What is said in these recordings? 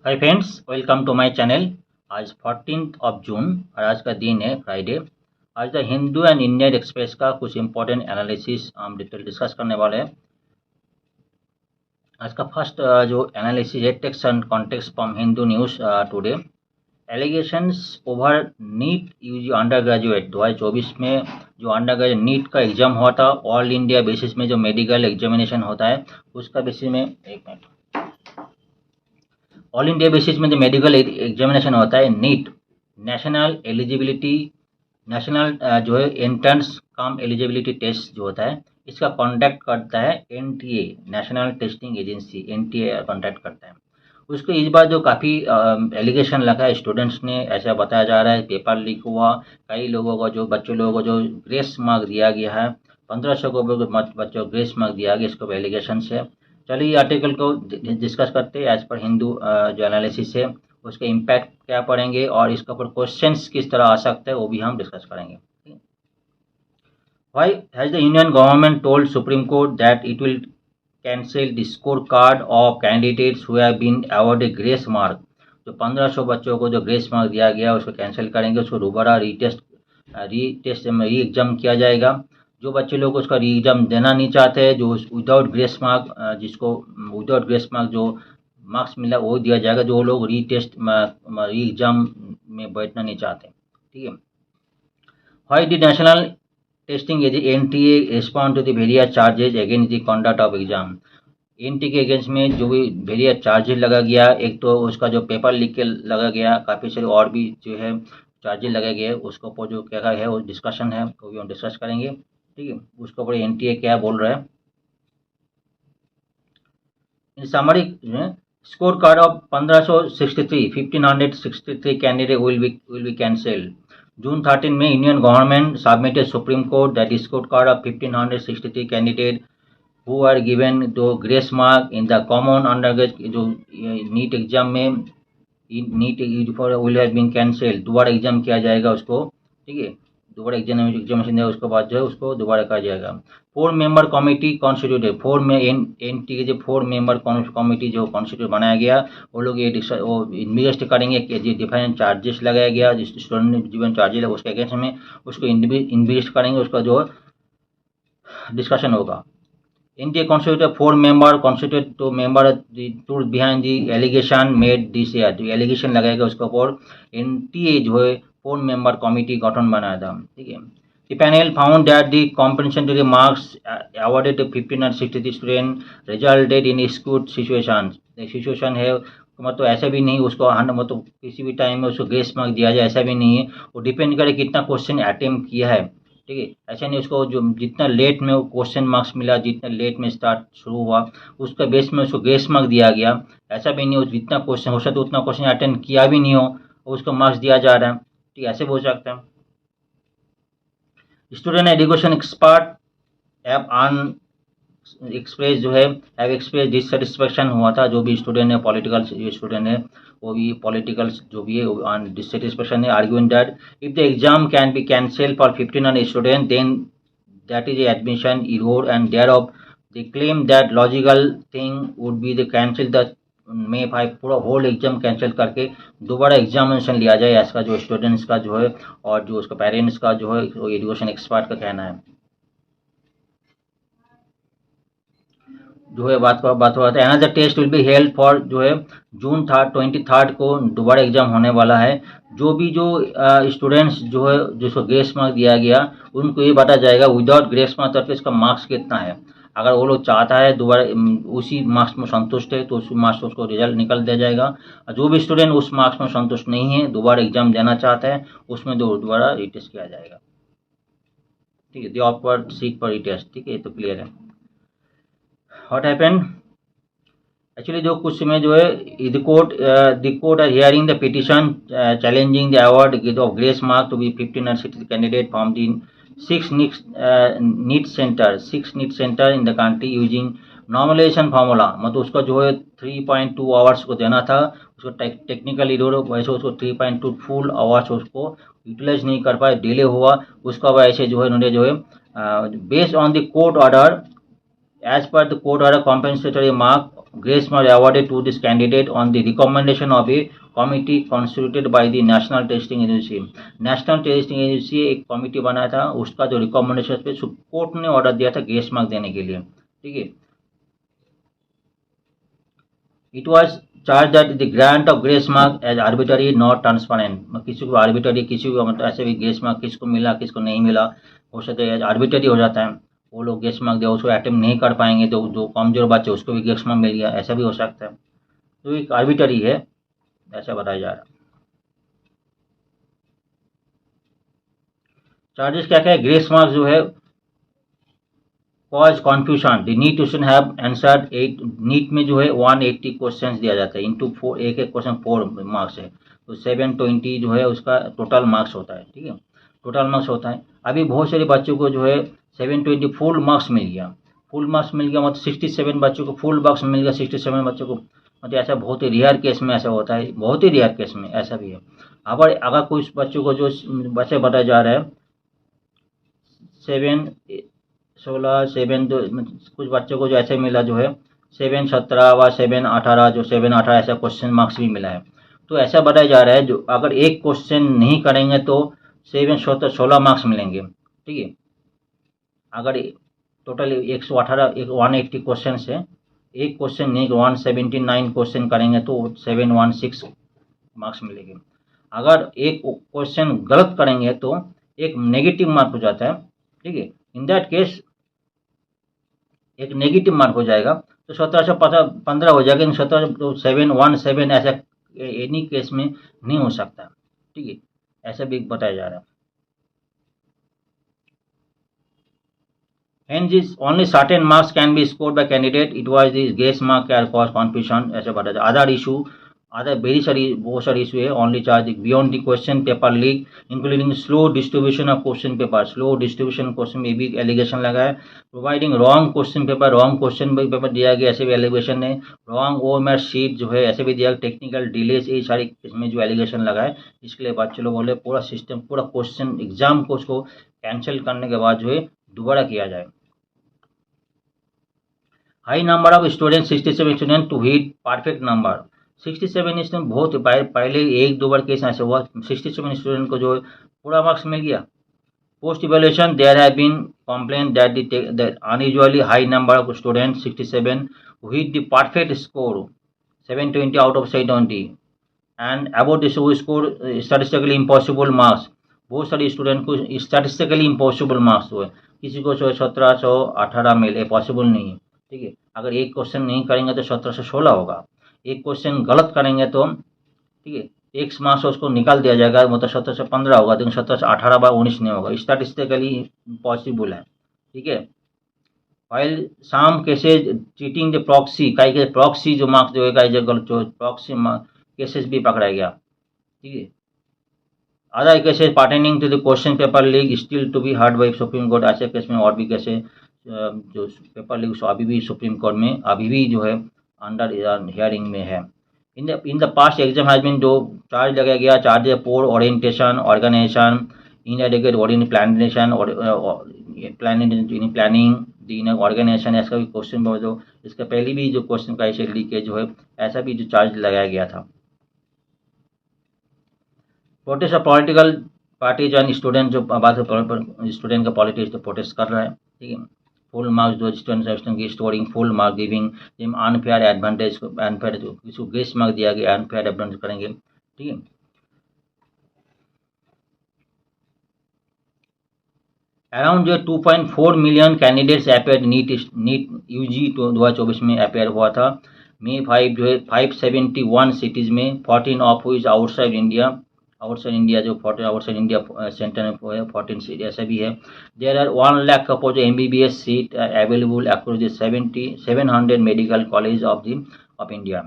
Hi friends, welcome to my channel. आज 14 जून और आज का दिन है फ्राइडे। आज the Hindu and Indian Express का कुछ इंपॉर्टेंट एनालिसिस हम डिटेल डिस्कस करने वाले हैं। आज का फर्स्ट जो एनालिसिस है, text and context from Hindu news today. Allegations over NEET UG under graduate 2024 में जो अंडर ग्रेजुएट नीट का एग्जाम हुआ था, ऑल इंडिया बेसिस में जो मेडिकल एग्जामिनेशन होता है उसका बेसिस में, एक मिनट, ऑल इंडिया बेसिस में जो मेडिकल एग्जामिनेशन होता है नीट, नेशनल एलिजिबिलिटी, नेशनल जो है एंट्रेंस कम एलिजिबिलिटी टेस्ट जो होता है, इसका कॉन्डक्ट करता है NTA, national testing agency, NTA conduct करता है। उसको इस बार जो काफ़ी एलिगेशन लगा है स्टूडेंट्स ने, ऐसा बताया जा रहा है पेपर लीक हुआ, कई लोगों को जो बच्चों लोगों को जो ग्रेस मार्क दिया गया है, 1500 को बच्चों को ग्रेस मार्क दिया गया, इसको एलिगेशन है। चलिए ये आर्टिकल को डिस्कस करते हैं। एज पर हिंदू जो एनालिसिस है उसके इम्पैक्ट क्या पड़ेंगे और इसके ऊपर क्वेश्चंस किस तरह आ सकते हैं वो भी हम डिस्कस करेंगे। Why has the Indian government told Supreme Court that it will cancel the scorecard of candidates who have been awarded grace mark? जो 1500 बच्चों को जो ग्रेस मार्क दिया गया उसको कैंसिल करेंगे, उसको दोबारा रीटेस्ट री एग्जाम किया जाएगा। जो बच्चे लोग उसका री एग्जाम देना नहीं चाहते, जो विदाउट ग्रेस मार्क, जिसको विदाउट ग्रेस मार्क जो मार्क्स मिला वो दिया जाएगा, जो लोग री एग्जाम में बैठना नहीं चाहते। ठीक है। Why did National Testing NTA respond to the various charges against the conduct of exam? NT के अगेंस्ट में जो भी वेरियस चार्जेस लगा गया, एक तो उसका जो पेपर लीक के लगा गया, काफ़ी सारे और भी जो है चार्जेस लगाए गए, उसके ऊपर जो क्या है वो डिस्कशन है, वो भी हम डिस्कस करेंगे। ठीक है, उसके ऊपर NTA क्या बोल रहा है। इन summary, score card of 1563 candidate will be cancelled. June 13 में Indian government submitted supreme court that score card of 1563 candidate who are given the grace mark in the common undergraduate जो नीट एग्जाम में, NEET will have been cancelled, दोबारा exam किया जाएगा उसको। ठीक है, दोबारा एग्जामिनेशन देगा, उसके बाद जो है उसको दोबारा किया जाएगा। 4 मेंबर कमेटी कॉन्स्टिट्यूटेड, 4 में NT के जो 4 मेंबर कमेटी जो कॉन्स्टिट्यूट बनाया गया, वो लोग ये वो इन्वेस्ट करेंगे कि जो डिफरेंट चार्जेस लगाया गया, जिस स्टूडेंट ने डिफरेंट चार्जेस लगा उसके अगेंस्ट में उसको इन्वेस्ट करेंगे, उसका जो डिस्कशन होगा। NTA constituted 4 member constituted to member to behind the allegation made this year, जो एलिगेशन लगाएगा उसके ऊपर NTA जो है 4 मेंबर कमिटी गठन बनाया था। ठीक है। The panel found that the compensation to the marks awarded to 1563 students resulted in skewed situations. Situation है मतलब ऐसा भी नहीं उसको मतलब किसी भी टाइम में उसको ग्रेस मार्क दिया जाए, ऐसा भी नहीं है। वो डिपेंड करे कितना क्वेश्चन अटेम्प्ट किया है। ठीक है, ऐसा नहीं उसको जो जितना लेट में क्वेश्चन मार्क्स मिला, जितना लेट में स्टार्ट शुरू हुआ उसका बेस में उसको ग्रेस मार्क दिया गया, ऐसा भी नहीं हो जितना क्वेश्चन हो सकता उतना क्वेश्चन अटेंड किया भी नहीं हो उसको मार्क्स दिया जा रहा है। ठीक है, ऐसे भी हो सकता है। स्टूडेंट एजुकेशन एक्सपर्ट एक्सप्रेस जो है हैव एक्सप्रेस डिससेटिस्फेक्शन हुआ था, जो भी स्टूडेंट है, पॉलिटिकल स्टूडेंट है, वो भी पॉलिटिकल जो भी है डिससेटिस्फेक्शन है, arguing that if the exam can be cancel for 1500 student then that is admission erode and there of they claim that logical thing would be the cancel the May 5 पूरा whole exam cancel करके दोबारा examination लिया जाए, ऐसा जो students का जो है और जो उसका पेरेंट्स का जो है एजुकेशन एक्सपर्ट का कहना है। जो है बात हो रहा है। Another test will be held for जो है जून 23 को दोबारा एग्जाम होने वाला है। जो भी जो स्टूडेंट्स जो है जिसको ग्रेस मार्क दिया गया उनको ये बताया जाएगा विदाउट ग्रेस मार्क तरफ इसका मार्क्स कितना है। अगर वो लोग चाहता है दोबारा उसी मार्क्स में संतुष्ट है तो उसी मार्क्स उसको रिजल्ट निकल दिया जाएगा। जो भी स्टूडेंट उस मार्क्स में संतुष्ट नहीं है, दोबारा एग्जाम देना चाहता है, उसमें दोबारा रिटेस्ट किया जाएगा। ठीक है, द ऑफवर्ड सीट पर रिटेस्ट। ठीक है, तो क्लियर है। What happened? Actually जो कुछ में जो है the court are hearing the petition challenging the award of grace mark to be 1560 candidate from the 6 NEET center in the country using normalization formula. मतलब उसका जो है 3.2 आवर्स को देना था, उसको टेक्निकल इरोड वैसे उसको 3.2 फुल आवर्स उसको यूटिलाइज नहीं कर पाए, डिले हुआ। उसका वैसे जो है उन्होंने जो है based on the court order, as per the court order compensatory mark grace mark awarded to this candidate on the recommendation of a committee constituted by the National Testing Agency. National testing agency एक committee बनाया था, उसका जो recommendation पे court ने order दिया था grace mark देने के लिए, ठीक है। It was charge that the grant of grace mark as arbitrary not transparent, किसी को आर्बिटरी, किसी को मतलब ऐसे भी ग्रेस मार्क किसको मिला किसको नहीं मिला, हो सकता है आर्बिटरी हो जाता है, वो लोग ग्रेस मार्क दिया उसको अटेम्प्ट नहीं कर पाएंगे तो जो कमजोर बच्चे उसको भी ग्रेस मार्क मिल गया, ऐसा भी हो सकता है। तो एक आर्बिटरी है ऐसा बताया जा रहा है। चार्जेस क्या क्या है, ग्रेस मार्क जो है cause confusion, the NEET student have answered 8, NEET में जो है 180 क्वेश्चंस दिया जाता है इंटू 4, एक एक क्वेश्चन 4 मार्क्स है, तो 720 जो है उसका टोटल मार्क्स होता है, ठीक है, टोटल मार्क्स होता है। अभी बहुत सारे बच्चों को जो है 720 फुल मार्क्स मिल गया, फुल मार्क्स मिल गया मतलब 67 बच्चों को फुल मार्क्स मिल गया, 67 बच्चों को, मतलब ऐसा बहुत ही रेयर केस में ऐसा होता है, बहुत ही रेयर केस में ऐसा भी है। अगर कुछ बच्चों को जो बच्चे बताया जा रहा है 7 जो कुछ बच्चों को जो ऐसे मिला जो है 717 व 718 जो 718 ऐसा क्वेश्चन मार्क्स भी मिला है। तो ऐसा बताया जा रहा है जो अगर एक क्वेश्चन नहीं करेंगे तो 716 मार्क्स मिलेंगे, ठीक है। अगर टोटल 180 क्वेश्चन है, एक क्वेश्चन नहीं 179 क्वेश्चन करेंगे तो 716 मार्क्स मिलेंगे। अगर एक क्वेश्चन गलत करेंगे तो एक नेगेटिव मार्क हो जाता है, ठीक है। इन दैट केस एक नेगेटिव मार्क हो जाएगा तो 1715 हो जाएगा, 717 ऐसा एनी केस में नहीं हो सकता, ठीक है, ऐसा भी बताया जा रहा है। Hence, only certain marks can be scored by candidate. It was this grace mark can cause confusion. ऐसे बताया। Other issue, other बहुत सारी issue है। Only charge beyond the question paper leak, including slow distribution of question paper. Slow distribution question में भी allegation लगा है। Providing wrong question paper दिया गया, ऐसे भी allegation है। Wrong OMR sheet जो है ऐसे भी दिया, technical delays, ये सारी इसमें जो allegation लगा है, इसके लिए बच्चे लोग बोले पूरा सिस्टम, पूरा क्वेश्चन एग्जाम को उसको कैंसिल करने के बाद जो है दोबारा किया जाए। High number of student 67 student to hit perfect number, 67 student बहुत पहले एक दो बार केस ऐसे हुआ 67 स्टूडेंट को जो पूरा मार्क्स मिल गया। Post evaluation there have been complain that the unusually high number of student 67 who hit the perfect score 720 out of 720 and about this who scored statistically impossible marks, बहुत सारे student को statistically impossible marks हुए, किसी को 1718 मिले, possible नहीं है, ठीक है। अगर एक क्वेश्चन नहीं करेंगे तो 1716 होगा, एक क्वेश्चन गलत करेंगे तो ठीक है एक मार्क्स उसको निकाल दिया जाएगा, मतलब 1715 होगा, लेकिन 1718 बाय 19 नहीं होगा, स्टैटिस्टिकली पॉसिबल है, ठीक है। While some cases cheating the proxy, कई प्रॉक्सी जो मार्क्स जो है कई जगह जो प्रॉक्सी केसेस भी पकड़ा गया, ठीक है। Other cases pertaining to the question paper leak still to be heard by supreme court, ऐसे केस में और भी केसेस जो पेपर लीक अभी भी सुप्रीम कोर्ट में अभी भी जो है अंडर हियरिंग में है। In the past exam has been जो चार्ज लगाया गया, charge poor orientation organization inadequate orient planning in organization, ऐसा भी क्वेश्चन जो इसका पहले भी जो क्वेश्चन का ऐसे लीकेज जो है ऐसा भी जो चार्ज लगाया गया था। Protest of political parties and student, जो बात स्टूडेंट का पॉलिटिक्स तो प्रोटेस्ट कर रहा है, ठीक है। फुल मार्क्स जो स्टूडेंट की storing full mark giving gym unfair advantage, unfair किसी ग्रेस मार्क दिया गया अनफेयर एडवांटेज करेंगे, ठीक है। अराउंड जो 2.4 million candidates appear NEET UG 2024 में अपेयर हुआ था। मे 5 जो है 571 सिटीज़ में 14 ऑफ हुई आउटसाइड इंडिया, जो 14 आउटसाइड इंडिया सेंटर में है 14 सीट ऐसा भी है। There are 1 lakh approx MBBS seat available across the 700 medical college of India,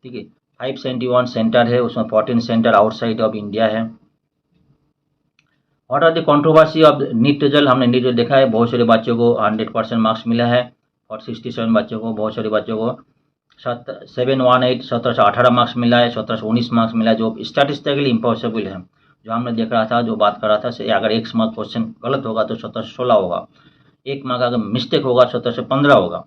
ठीक है। 571 सेंटर है, उसमें 14 सेंटर आउटसाइड ऑफ इंडिया है। What are the controversy of NEET result, हमने नीट रिजल्ट देखा है, बहुत सारे बच्चों को 100% मार्क्स मिला है और 67 बच्चों को, बहुत सारे बच्चों को 718 1718 मार्क्स मिला है, 1719 मार्क्स मिला है, जो स्टैटिस्टिकली इम्पॉसिबल है। जो हमने देख रहा था, जो बात कर रहा था, अगर एक मार्क क्वेश्चन गलत होगा तो 1716 होगा, एक मार्क अगर मिस्टेक होगा 1715 होगा,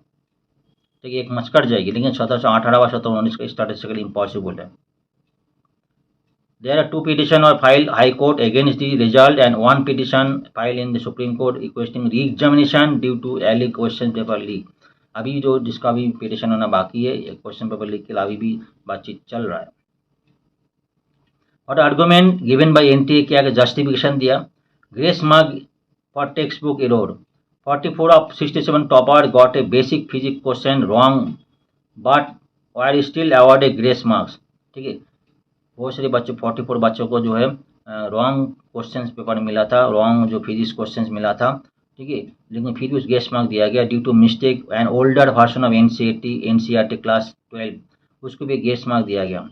ठीक है, एक मंच कट जाएगी, लेकिन 1718 व 1719 का स्टैटिस्टिकली इम्पॉसिबल है। There are two petitions are filed High Court against the result and one petition filed in the Supreme Court requesting re-examination due to alleged question paper leak। अभी जो जिसका भी पिटिशन होना बाकी है, क्वेश्चन पेपर लीक के लिए अभी भी बातचीत चल रहा है। और आर्गुमेंट गिवन बाय एनटीए क्या जस्टिफिकेशन दिया, grace mark for text book error, 44 of 67 topper got a basic physics question wrong but were still awarded grace marks। ठीक है, बहुत सारे बच्चों 44 बच्चों को जो है रॉन्ग क्वेश्चंस पेपर मिला था, रॉन्ग जो फिजिक्स क्वेश्चंस मिला था। ठीक है, लेकिन फिर भी उस ग्रेस मार्क दिया गया due to mistake and older version of NCERT class 12, उसको भी ग्रेस मार्क दिया गया।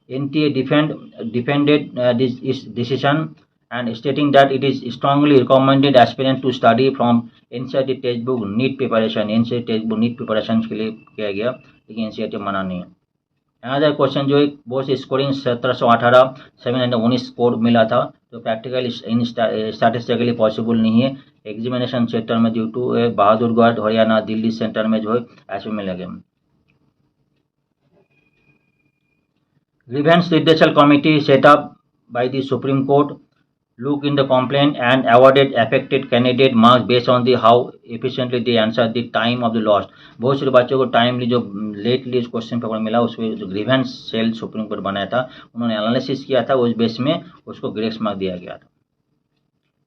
NTA defended this decision and stating that it is strongly recommended aspirant to study from NCERT textbook NEET preparation, NCERT textbook NEET preparation के लिए किया गया, लेकिन NCERT मना नहीं है। अनदर क्वेश्चन जो एक बहुत स्कोरिंग 1718 719 स्कोर मिला था, तो प्रैक्टिकल स्टैटिस्टिकली पॉसिबल नहीं है। एग्जामिनेशन सेंटर में due to Bahadurgarh Haryana Delhi centre में जो है ऐसे मिलेगा। Grievance redressal committee set up by the supreme court look in the complaint and awarded affected candidate marks based on the how efficiently they answer the time of the lost। बहुत सारे बच्चों को timely जो lately question paper मिला, उसमें जो grievance cell supreme court बनाया था, उन्होंने एनालिसिस किया था, उस बेस में उसको ग्रेस मार्क दिया गया था।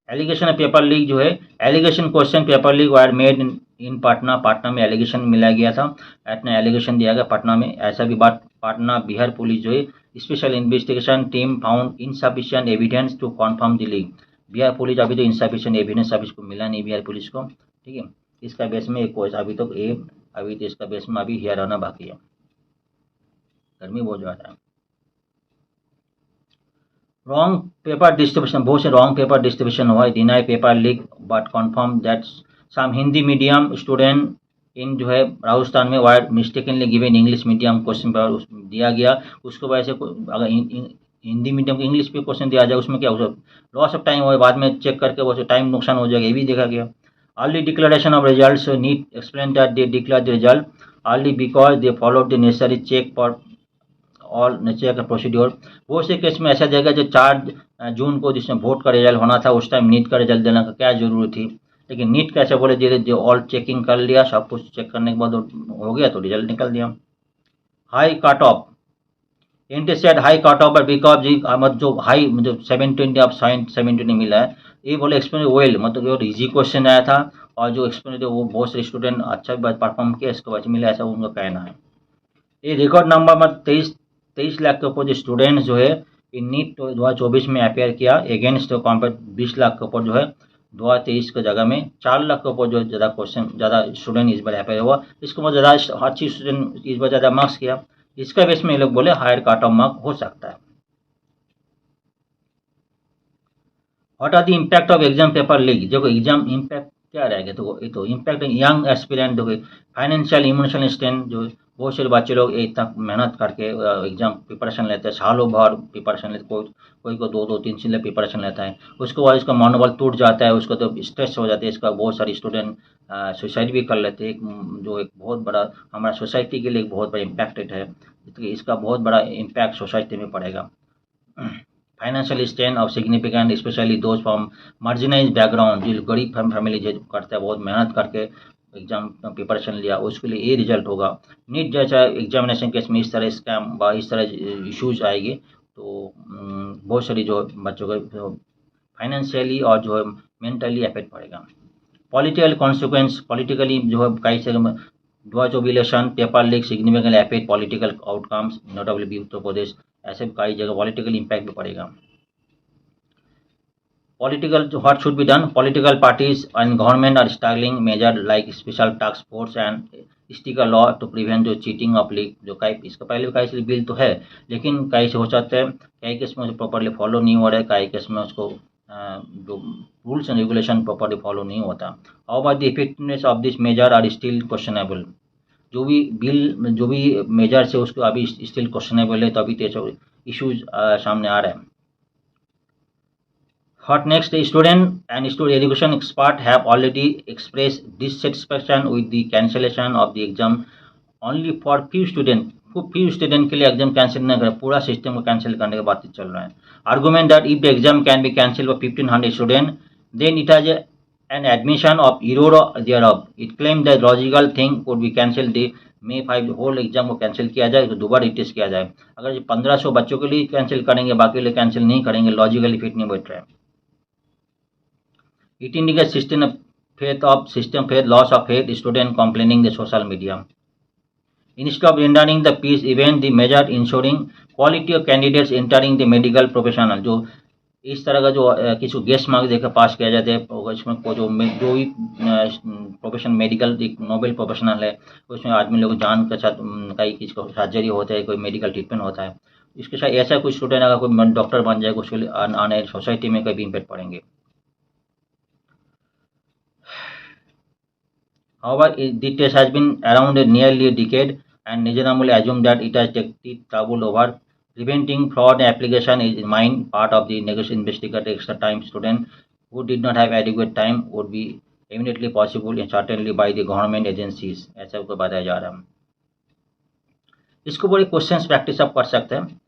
एलिगेशन पेपर लीक जो है, allegation question paper leak were made in Patna, Patna में एलिगेशन मिला गया था, इतना एलिगेशन दिया गया पटना में। ऐसा भी बात पटना बिहार पुलिस जो है special investigation team found insufficient evidence to confirm the leak. Bihar police अभी तो इनसफिशिएंट एविडेंस अभी इसको मिला नहीं बिहार पुलिस को। ठीक है, इसका बेस में एक अभी तो इसका बेस में अभी हियर आना बाकी है, गर्मी बहुत ज़्यादा है। रॉन्ग पेपर डिस्ट्रीब्यूशन, बहुत से रॉन्ग पेपर डिस्ट्रीब्यूशन हुआ है, deny paper leak but confirm that some Hindi medium student in जो है राजस्थान में were mistakenly given English medium question paper दिया गया, उसको वजह से अगर हिंदी मीडियम को इंग्लिश पे क्वेश्चन दिया जाए उसमें क्या हो, लॉस ऑफ टाइम हो, बाद में चेक करके वो टाइम नुकसान हो जाएगा, ये भी देखा गया। Early declaration of result NEET explain that they declare the result early because they followed the necessary check for all nature का प्रोसीड्योर। बहुत से केस में ऐसा जगह जो 4 जून को जिसमें वोट का रिजल्ट होना था, उस टाइम नीट का रिजल्ट देने का क्या जरूरत थी, लेकिन नीट कैसे बोले धीरे जो ऑल चेकिंग कर लिया, सब कुछ चेक करने के बाद हो गया तो रिजल्ट निकल दिया। High cut off, anti set high cut off because मतलब जो हाई मतलब 720 ऑफ 720 मिला है, ये बोले एक्सप्लेन वेल, मतलब जो इजी क्वेश्चन आया था और जो एक्सप्लेन वो बहुत सारे स्टूडेंट अच्छा परफॉर्म किया, इसके वजह मिला, ऐसा उनका कहना है। ये रिकॉर्ड नंबर मतलब 23 लाख के ऊपर जो स्टूडेंट्स जो है इन नीट 2024 में अपेयर किया, अगेंस्ट कॉम्पेयर 20 लाख के ऊपर जो है 2023 के जगह में 4 लाख के ऊपर जो ज़्यादा स्टूडेंट इस बार अपेयर हुआ, इसको बहुत ज़्यादा अच्छी स्टूडेंट इस बार ज़्यादा मार्क्स किया, इसका बेस में ये लोग बोले हायर कट ऑफ मार्क हो सकता है। What are the impact of exam paper leak, देखो एग्जाम इम्पैक्ट क्या रहेगा, तो इम्पैक्ट यंग एस्पिरेंट देखो, फाइनेंशियल इमोशनल स्ट्रेन, जो बहुत सारे बच्चे लोग इतना मेहनत करके एग्जाम प्रिपरेशन लेते हैं, सालों भर प्रिपरेशन लेते, कोई को 2-2 3 साल प्रिपरेशन लेता है, उसके बाद उसका मनोबल टूट जाता है, उसको तो स्ट्रेस हो जाता है, इसका बहुत सारे स्टूडेंट सुसाइड भी कर लेते हैं, जो एक बहुत बड़ा हमारा सोसाइटी के लिए एक बहुत बड़ा इम्पैक्टेड है, इसका बहुत बड़ा इम्पैक्ट सोसाइटी में पड़ेगा। Financial strain of significant specially those from marginalise background, जो गरीब फैमिली जो करता है, बहुत मेहनत करके एग्जाम प्रिपरेशन लिया, उसके लिए ये रिजल्ट होगा। नीट जैसा एग्जामिनेशन केस में इस तरह स्कैम व इस तरह इश्यूज आएगी, तो बहुत सारी जो बच्चों को फाइनेंशियली और जो है मेंटली इफेक्ट पड़ेगा। पॉलिटिकल कॉन्सिक्वेंस, पॉलिटिकली जो है कई से 2024 election paper leak significant affect political outcomes notably भी उत्तर प्रदेश, ऐसे कई जगह पॉलिटिकल इम्पैक्ट भी पड़ेगा। Political, what should be done? Political parties and government are struggling measure like special task force and sticker law to prevent जो cheating of leak, जो कई इसका पहले भी कई से बिल तो है, लेकिन कई से हो सकते हैं कई केस में प्रॉपरली फॉलो नहीं हो रहा है, कई केस में उसको जो rules and regulation properly follow नहीं होता। How about the effectiveness of this measure are still questionable, जो भी बिल जो भी मेजर्स है उसको अभी स्टिल क्वेश्चनेबल है, तो अभी तो इश्यूज सामने आ रहे हैं। What next? Student and student education expert have already expressed dissatisfaction with the cancellation of the exam only for few student के लिए एग्जाम कैंसिल न करें, पूरा सिस्टम को कैंसिल करने का बात चल रहा है। Argument that if the exam can be cancel for 1500 student then it has an admission of error thereof it claim the logical thing would be cancel the May 5 whole exam को कैंसिल किया जाए, तो दोबारा test किया जाए। अगर 1500 बच्चों के लिए कैंसिल करेंगे, बाकी के लिए कैंसिल नहीं करेंगे, लॉजिकली फिट नहीं बैठ रहा है। It indicate system faith loss of faith student complaining the social media instead of rendering the peace event the measure ensuring quality of candidates entering the medical professional। जो इस तरह का जो किसी गेस्ट मार्क देकर पास किया जाता है, इसमें जो भी प्रोफेशन मेडिकल एक नोबल प्रोफेशनल है, उसमें आदमी लोग जान के साथ कई किसी को सर्जरी होता है, कोई मेडिकल ट्रीटमेंट होता है, इसके साथ ऐसा कोई स्टूडेंट अगर कोई डॉक्टर बन जाएगा, उसके लिए आने सोसाइटी में कभी इम्पेक्ट पड़ेंगे। However, the test has been around nearly a decade, and reasonably assume that it has taken trouble over preventing fraud application is in mind part of the negotiation investigator extra time student who did not have adequate time would be immediately possible and certainly by the government agencies, ऐसा को बताया जा रहा है। इसको बड़े questions practice आप कर सकते हैं।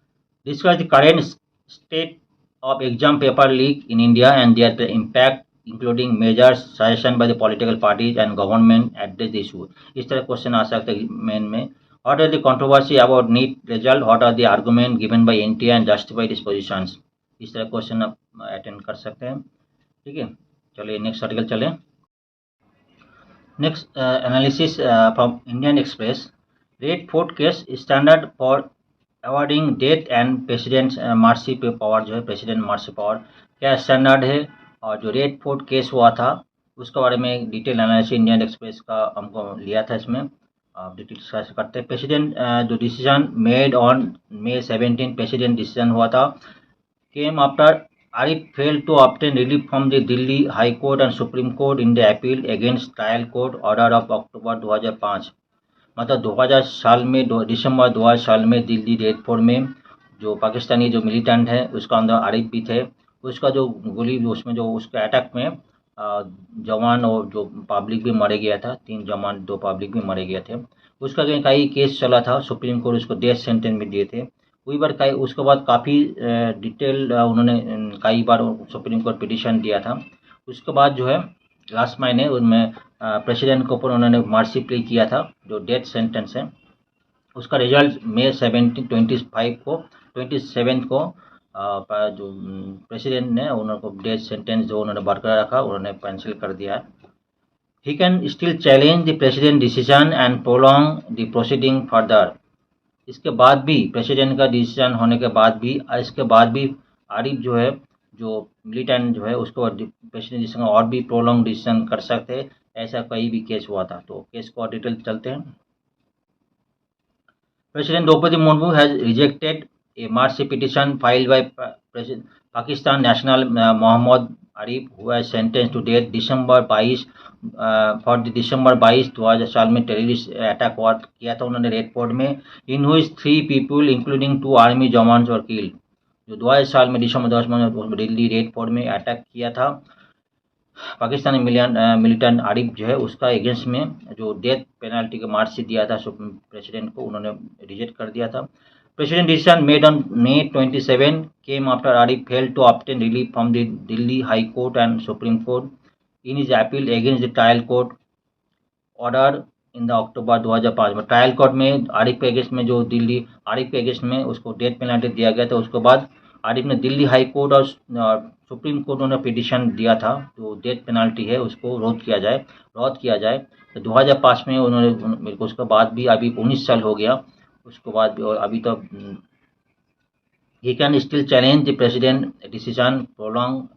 Discuss the current state of exam paper leak in India and their impact including measures suggestion by the political parties and government address the issue. इस तरह क्वेश्चन आ सकते हैं मेन में। What are the controversy about NEET result, what are the argument given by NTA and justify this positions. इस तरह question आप attend कर सकते हैं। ठीक है, चलिए नेक्स्ट आर्टिकल चलें। Next analysis from Indian Express. Red Fort case standard for awarding death and president mercy pay power, जो है प्रेसिडेंट मार्सी पावर क्या स्टैंडर्ड है, और जो रेड फोर्ट केस हुआ था उसके बारे में डिटेल एनालिसिस इंडियन एक्सप्रेस का हमको लिया था। इसमें आप डिटेल करते हैं। प्रेसिडेंट जो decision made on May 17 president decision हुआ था came after Arif fail to obtain relief from the Delhi high court and supreme court in the appeal against trial court order of October 2005। मतलब 2000 साल में दिसंबर 2000 साल में दिल्ली रेड फोर्ट में जो पाकिस्तानी जो मिलिटेंट है उसका अंदर आरिफ भी थे, उसका जो गोली उसमें जो उसके अटैक में जवान और जो पब्लिक भी मरे गया था, 3 जवान 2 पब्लिक भी मरे गए थे। उसका कई केस चला था, सुप्रीम कोर्ट उसको डेथ सेंटेंस भी दिए थे। वही बार कई उसके बाद काफ़ी डिटेल उन्होंने कई बार सुप्रीम कोर्ट पिटिशन दिया था। उसके बाद जो है लास्ट महीने उनमें प्रेसिडेंट के ऊपर उन्होंने मार्सी प्ले किया था, जो डेथ सेंटेंस है उसका रिजल्ट May 27 को जो प्रेसिडेंट ने उनको डेथ सेंटेंस जो उन्होंने बरकरार रखा उन्होंने कैंसिल कर दिया। He can still challenge the president decision and prolong the proceeding further. इसके बाद भी प्रेसिडेंट का डिसीजन होने के बाद भी इसके बाद भी आरिफ जो है जो मिलिटेंट जो है उसको प्रेसिडेंट डिसीजन और भी प्रोलॉन्ग डिसीजन कर सकते, ऐसा कई भी केस हुआ था। तो केस को डिटेल चलते हैं। President Draupadi Murmu has rejected a mercy petition filed by Pakistan national Mohammad Arif who was sentenced to death December 22 for the December 22 2000 साल में टेररिस्ट अटैक किया था उन्होंने रेड फोर्ट में, इन हुई 3 people इंक्लूडिंग 2 आर्मी जवान और किल्ड। जो 2000 साल में दिसंबर 10 में दिल्ली रेड फोर्ट में अटैक किया था पाकिस्तानी मिलिटेंट आरिफ जो है उसका अगेंस्ट में जो डेथ पेनल्टी का मार्सी दिया था प्रेसिडेंट को उन्होंने रिजेक्ट कर दिया था। President decision made on May 27 came after Arif failed to obtain relief from the Delhi High Court and Supreme Court in his appeal against the trial court order in the October 2005 में trial court में आरिफ के against में जो दिल्ली आरिफ के against में उसको death penalty दिया गया था। उसके बाद आरिफ ने दिल्ली हाई कोर्ट और सुप्रीम कोर्ट उन्होंने पिटिशन दिया था जो डेथ पेनल्टी है उसको रद्द किया जाए। तो 2005 में उन्होंने उसके बाद भी अभी 19 साल हो गया उसके बाद भी, और अभी तो he can still challenge the president decision prolong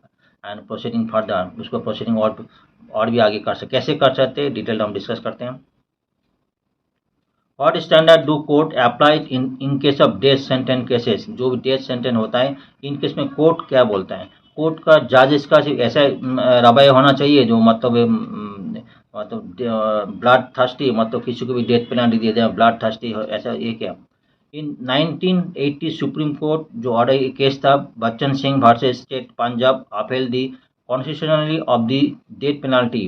and proceeding further. उसको प्रोसीडिंग और भी आगे कर सकते, कैसे कर सकते हैं डिटेल हम डिस्कस करते हैं। What standard do court apply in case of death sentence cases. जो भी डेथ सेंटेंस होता है इन केस में कोर्ट क्या बोलता है, कोर्ट का जजेस का ऐसा रवैया होना चाहिए जो मतलब ब्लड थर्स्टी, मतलब किसी को भी डेथ पेनल्टी दे दें ब्लड थर्स्टी, ऐसा ये क्या। इन 1980 सुप्रीम कोर्ट जो ऑर्डर केस था Bachchan Singh versus state Punjab appeal the constitutionally of the death penalty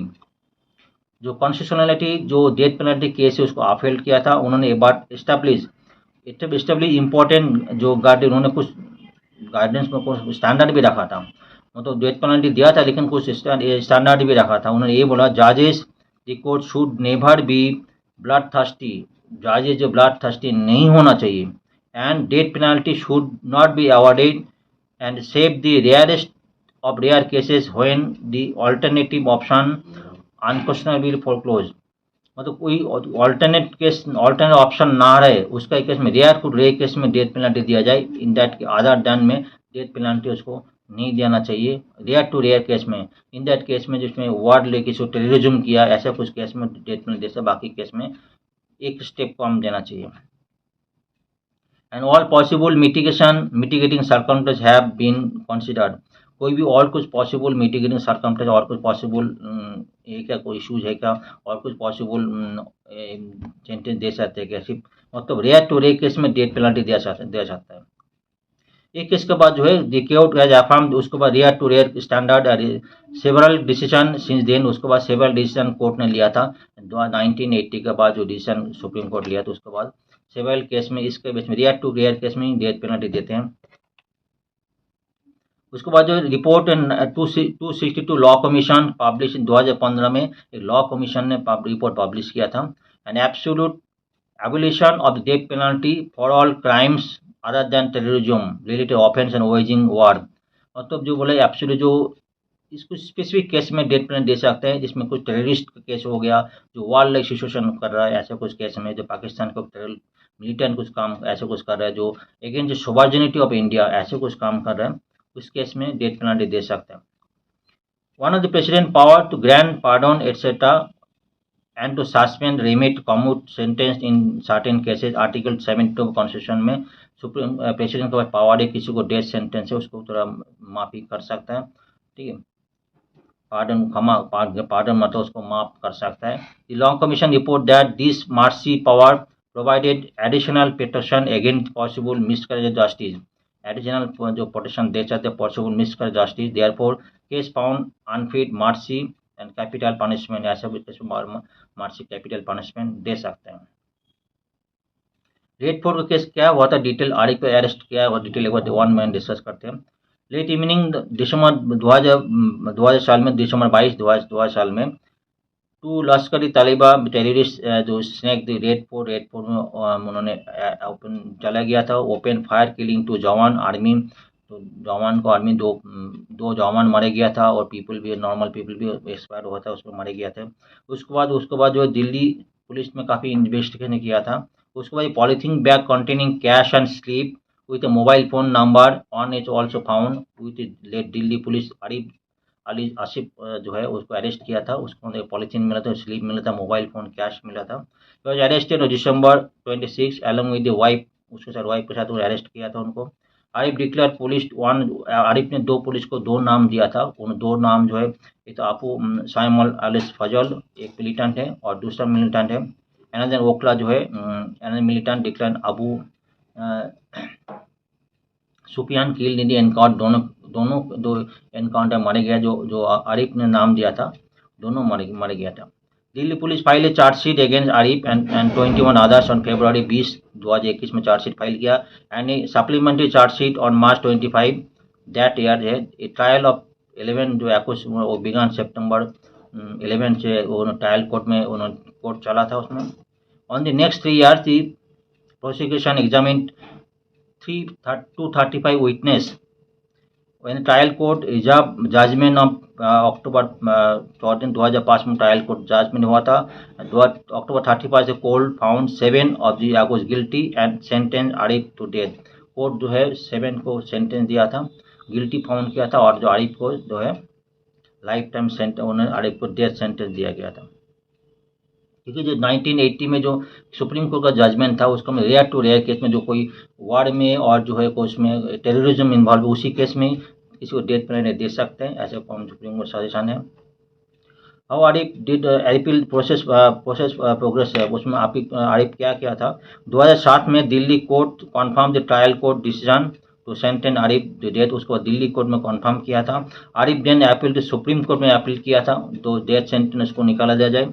जो कॉन्स्टिट्यूशनलिटी जो डेथ पेनल्टी केस है उसको अपहेल्ड किया था उन्होंने। एक बार इस्टेब्लिश इम्पोर्टेंट जो गाइड उन्होंने कुछ गाइडेंस में कुछ स्टैंडर्ड भी रखा था। मतलब डेथ पेनल्टी दिया था लेकिन कुछ स्टैंडर्ड भी रखा था। उन्होंने ये बोला जजेस the court should never be blood thirsty, जजेस जो ब्लड थर्स्टी नहीं होना चाहिए, and death penalty should not be awarded and save the rarest of rare cases when the alternative option unquestionably foreclosed। मतलब कोई ऑल्टरनेट ऑप्शन ना रहे उसका केस में रेयर को रेयर केस में डेथ पेनल्टी दिया जाए। इन दैट अदर देन में डेथ पेनल्टी उसको नहीं देना चाहिए रेयर टू रेयर केस में। इन दैट केस में जिसमें वार्ड लेके सो टेररिज्म किया ऐसा कुछ केस में डेथ पेनल्टी दे, बाकी केस में एक स्टेप कम देना चाहिए। And all possible mitigating circumstances have been considered. कोई भी और कुछ पॉसिबल मिटिगेटिंग सर्कमस्टेंस और कुछ पॉसिबल है क्या, कोई इशूज है क्या, और कुछ पॉसिबल सेंटेंस दे सकते हैं क्या, सिर्फ मतलब रेयर टू रेयर केस में डेथ पेनल्टी दिया जाता है। एक केस के बाद जो है द कोर्ट हैज अफर्म्ड, उसके बाद rare to rare standard several decision since then, उसके बाद सेवरल डिसीजन कोर्ट ने लिया था 1980 के बाद जो डिसीजन सुप्रीम कोर्ट लिया था उसके बाद सेवरल केस में इसके बेस में रेयर टू रेयर केस में डेथ पेनल्टी देते हैं। उसके बाद जो रिपोर्ट 262 लॉ कमीशन पब्लिश 2015 में एक लॉ कमीशन ने रिपोर्ट पब्लिश किया था। And absolute abolition of the death penalty for all crimes other than terrorism related offense and waging war. मतलब जो बोले एब्सोल्यूट जो इसको स्पेसिफिक केस में डेथ पेनल्टी दे सकते हैं जिसमें कुछ टेररिस्ट का केस हो गया, जो वार लाइक सिचुएशन कर रहा है ऐसे कुछ केस में, जो पाकिस्तान को मिलिटेंट कुछ काम ऐसे कुछ कर रहा है, जो against the sovereignty of India ऐसे कुछ काम कर रहा है, उस केस में डेथ पेनल्टी दे सकते हैं। One of the president power to grant pardon etcetera and to suspend remit commute sentence in certain cases. Article 72 constitution में सुप्रीम प्रेसिडेंट के पास पावर है, किसी को डेथ सेंटेंस है उसको थोड़ा माफी कर सकता है, ठीक है, पार्डन मतलब उसको माफ कर सकता है। The law commission report that this mercy power provided additional protection against possible miscarriage of justice. Additional जो प्रोटेक्शन दे सकते हैं possible miscarriage justice, therefore case found unfit mercy and capital punishment, ऐसा भी केस में मर्सी कैपिटल पनिशमेंट दे सकते हैं। Red fort का case क्या हुआ था, डिटेल आरिफ पे अरेस्ट किया हुआ डिटेल एक बार वन मैन डिस्कस करते हैं। लेट इवनिंग दिसंबर 2000 साल में, दिसंबर 22 2000 साल में, टू लश्करी तालिबा टेररिस्ट जो स्नैक द रेड फोर्ट में उन्होंने ओपन चला गया था, ओपन फायर किलिंग टू जवान आर्मी, तो जवान को आर्मी दो जवान मारे गया था और पीपल भी नॉर्मल पीपल भी एक्सपायर हुआ था, उसमें मारे गया था। उसके बाद जो दिल्ली पुलिस में काफ़ी इन्वेस्टिगेशन किया था। उसके बाद polythene bag containing cash and slip with a mobile phone number on is also found with let Delhi police Arif Ali Asif जो है उसको अरेस्ट किया था। उसको पॉलीथीन मिला था, स्लिप मिला था, मोबाइल फोन कैश मिला था। Was arrested December 26 along with the wife, उसके साथ वाइफ के साथ वो अरेस्ट किया था उनको। Arif declare police one, Arif ने दो पुलिस को दो नाम दिया था, उन दो नाम जो है एक तो आपू साइमल अलिस फजल एक मिलिटेंट है और दूसरा मिलिटेंट है एनदर ओखला जो है another militant declare Abu Sufiyan kill in the encounter. दोनों दो एनकाउंटर मारे गया, जो आरिफ ने नाम दिया था दोनों मारे गया था। Delhi police file a chargesheet against Arif and 21 others on February 20 2021 में चार्जशीट फाइल किया and a supplementary chargesheet on March 25 that year है। ए ट्रायल ऑफ 11 जो एक्स वो बिगन सितंबर 11 से वो ट्रायल कोर्ट में उन्होंने कोर्ट चला था उसमें। On the next 3 years the prosecution examine 235 witness when trial court reserve judgment of अक्टूबर 14 2005 में ट्रायल कोर्ट जजमेंट हुआ था। अक्टूबर 31 से court found 7 of the accused guilty and sentence Arif to death. Court जो है 7 को सेंटेंस दिया था, गिल्टी फाउंड किया था और जो आरिफ को जो है लाइफ टाइम सेंटेंस उन्हें आरिफ को डेथ सेंटेंस दिया गया था। क्योंकि जो 1980 में जो सुप्रीम कोर्ट का जजमेंट था उसको में रेयर टू रेयर केस में जो कोई वार में और जो है कोई उसमें टेररिज्म इन्वॉल्व है उसी केस में किसी को डेथ पेनल्टी दे सकते हैं, ऐसे सुप्रीम कोर्ट सजेशन है। How Arif did appeal process progress है, उसमें आरिफ क्या किया था। 2007 में Delhi court confirm the trial court decision to sentence Arif the death, उसको दिल्ली कोर्ट में कन्फर्म किया था। Arif then appeal to supreme court में अपील किया था तो डेथ सेंटेंस को निकाला दिया जाए।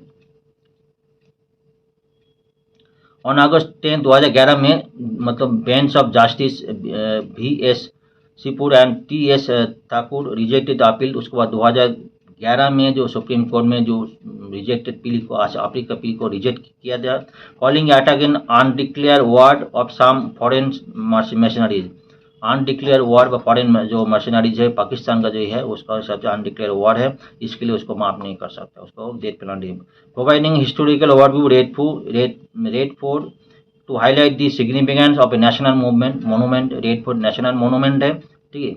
ऑन August 10, 2011 में मतलब बेंच ऑफ जस्टिस V.S. सिपुर and T.S. Thakur rejected appeal. उसके बाद 2011 में जो सुप्रीम कोर्ट में जो रिजेक्टेड पील को अपील का पील को रिजेक्ट किया गया, calling it again undeclared war of some foreign mercenaries. Undeclared war व फॉरेन जो मर्सिनरीज है पाकिस्तान का जो है उसका हिसाब से अनडिक्लेयर वार है, इसके लिए उसको माफ नहीं कर सकता, उसको death penalty. Providing historical overview Red Fort to highlight the significance of a national movement monument. Red Fort national monument है, ठीक है,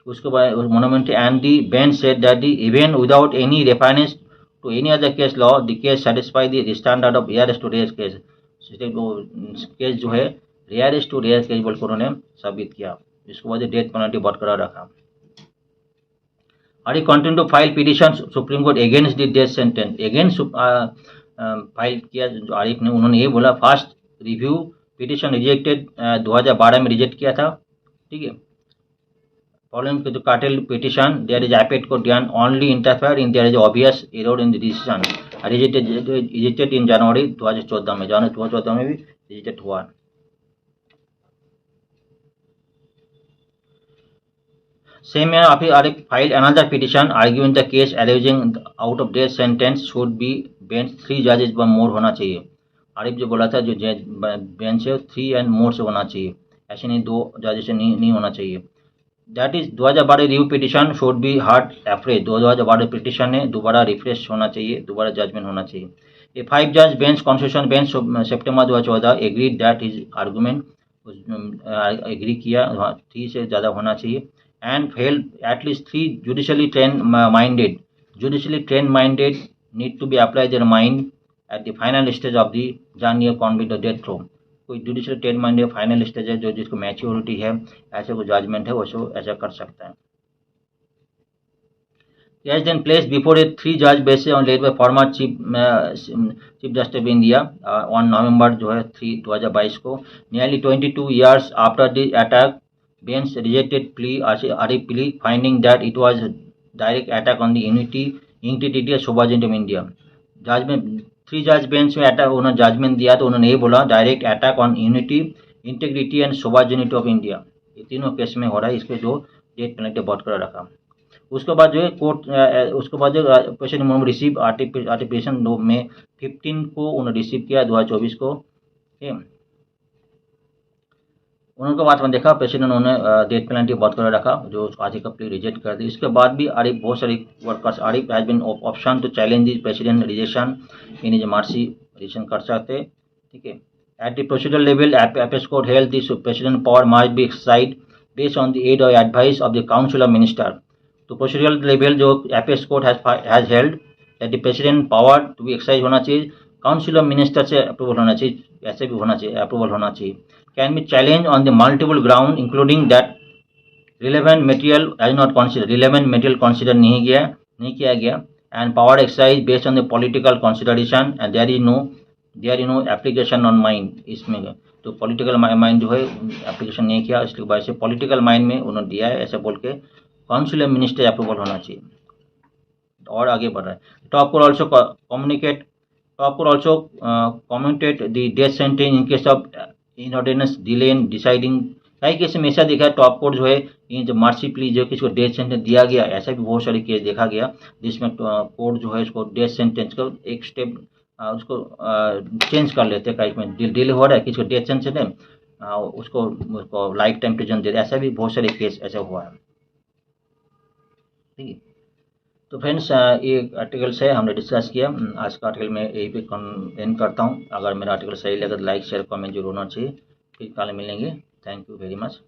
उसके बाद monument and the bench said that the even without any reference to any other case law the case satisfy the standard of rarest to rare case. Case जो है rarest to rare case बोल कर उन्होंने साबित किया, इसके बाद death penalty बरकरार रखा। Are you continue to file petition supreme court against the death sentence. Against file किया जो आरिफ ने, उन्होंने ये बोला फर्स्ट रिव्यू पिटिशन रिजेक्टेड 2012 में रिजेक्ट किया था, ठीक है। Following the curative petition there is एपेट को done only interfere in there is obvious error in the decision. Rejected in January 2014 में, जनवरी 2014 में भी रिजेक्ट हुआ। Same year, Arif filed another petition arguing the case alleging out of death sentence should be bench 3 जजेज व मोर होना चाहिए। आरिफ जो बोला था जो बेंच है 3 एंड मोर से होना चाहिए, ऐसे नहीं 2 जजेज से नहीं होना चाहिए। That is 2012 review petition should be heard afresh. 2012 petition है दोबारा रिफ्रेश होना चाहिए, दोबारा जजमेंट होना चाहिए। ए 5 जज bench constitution bench September 2014 agreed that his argument, agree किया 3 से ज़्यादा होना चाहिए। And held at least 3 judicially trained minded need to be applied their mind at the final stage of the journey of convict or death row। कोई judicially train minded final stage है जो जिसको maturity है, ऐसे कोई judgement है वो ऐसा कर सकता है। Yes, then placed before a 3 judge bench on led by former chief justice of India on November जो है 3 2022 को। Nearly 22 years after the attack, bench rejected plea Arif plea finding that it was direct attack on the integrity of sovereignty of India। जज में 3 जज bench में attack उन्होंने judgement दिया तो उन्होंने ये बोला direct attack on unity integrity and sovereignty of India, ये तीनों केस में हो रहा है, इसके जो डेथ पेनल्टी बरकरार रखा। उसके बाद जो है कोर्ट उसके बाद जो पेशेंट उन्होंने रिसीव आर्टिफिकेशन में 15 को उन्होंने रिसीव किया 2024 को। उनके बाद में देखा पेशेंट उन्होंने डेथ पेनल्टी बरकरार रखा, जो आज का प्ली रिजेक्ट कर दी। इसके बाद भी आरिफ बहुत सारी workers Arif has been option to challenge the president rejection in his mercy, rejection कर सकते, ठीक है। At the procedural level apex court held this president power must be exercised based on the aid और advice of the council of minister. तो procedural level जो apex court has held that the president power to be exercise होना चाहिए, council of minister से approval होना चाहिए, ऐसे भी होना चाहिए, अप्रूवल होना चाहिए। Can be challenged on the multiple ground including that relevant material as not considered, relevant material consider नहीं किया गया and power exercise based on the political consideration and there is no application on mind। इसमें तो political mind जो है application नहीं किया, इसलिए वजह से political mind में उन्होंने दिया है, ऐसे बोल के काउंसिल मिनिस्टर अप्रूवल होना चाहिए। और आगे बढ़ रहा है। Top court also commuted the death sentence in case of inordinate delay in deciding. कई केस में ऐसा देखा है टॉप कोर्ट जो है इन जो मार्सी प्ली जो किसी को डेथ सेंटेंस दिया गया, ऐसा भी बहुत सारे केस देखा गया जिसमें कोर्ट जो है उसको डेथ सेंटेंस को एक स्टेप उसको चेंज कर लेते हैं। कई में डिले हो रहा है, किसी को डेथ सेंटेंस है उसको लाइफ टाइम प्रिजन दे, ऐसा भी बहुत सारे केस ऐसा हुआ है, ठीक है। तो फ्रेंड्स ये आर्टिकल से हमने डिस्कस किया। आज का आर्टिकल मैं यही पे एंड करता हूँ। अगर मेरा आर्टिकल सही लगे तो लाइक शेयर कमेंट जरूर होना चाहिए। फिर कल मिलेंगे। Thank you very much.